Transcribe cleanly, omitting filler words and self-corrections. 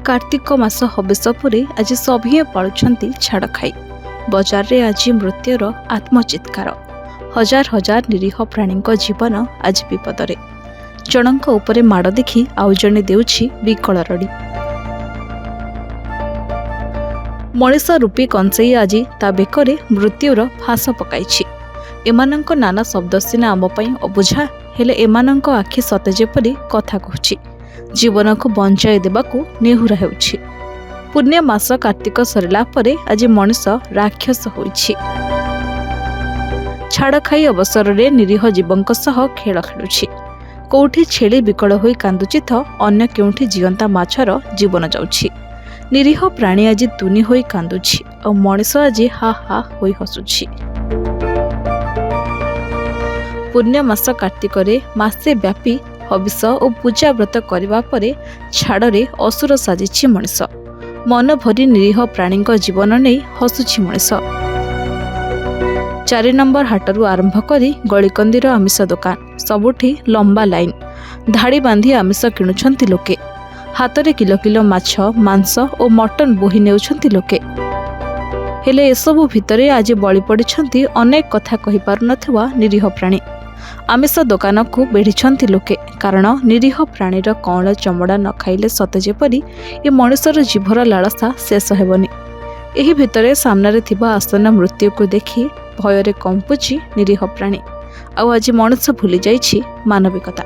कार्तिक मास हबिष परे आज सभिए पालुछंती छाड़ खाई। बजार रे आज मृत्युर आत्मचित्कार। हजार हजार निरीह प्राणी जीवन आज विपदरे। जनक उपरे माड़ देखी आउ जणे देउछि विकल रड़ी। मनीष रूपी कंसेई आज ता बेकरे मृत्युर फास पकाइछि। एमानंक नाना शब्द सिना आम पई अबुझा हेले एमानंक आखि सते जेपरि कथा कहछि। जीवन को बंचाई देबाकू नेहुरा हेउछि। पुण्य मास कार्तिक सरिला परे आज मनीष राक्षस होइछि। छाड़ खाई अवसर रे निरीह जीवंक सह खेल खेलुछि। कोउठी छेली विकल होई कांदुछि त अन्य केउठी जीवंता माछर जीवन जाउछि। निरीह प्राणी आज तुनी होई कांदुछि और मनीष आज हा हा होई हसुछि। पुण्य मास कार्तिक रे मासे व्यापी हबिष और पूजा व्रत करने परे छाड़े असुर साजिछि मनीष। मन भरी निरीह प्राणी जीवन नहीं हसुछि मनीष। 4 नंबर हाटरू आरंभ करी गलिकंदीर आमिष दुकान सबुठी लंबा लाइन धाड़ी बांधी आमिष किणुछंती लोके। हातरे किलो किलो माछ मांस और मटन बोही नेउछंती लोके। हेले एसबु भितरे आज बळी पड़िछंती अनेक कथा कहि पारु नथवा निरीह प्राणी। आमिष दुकान को बेढ़ी लोके कारण निरीह प्राणीर कौल चमड़ा न खाइले सते जेपरि ए मनुष्यर जीभर लालसा शेष हेबनी। एही भितरे सामने थिबा आसन मृत्यु को देखि भୟରେ कंपुची निरीह प्राणी। आज मनुष्य भूली जाइछि मानविकता।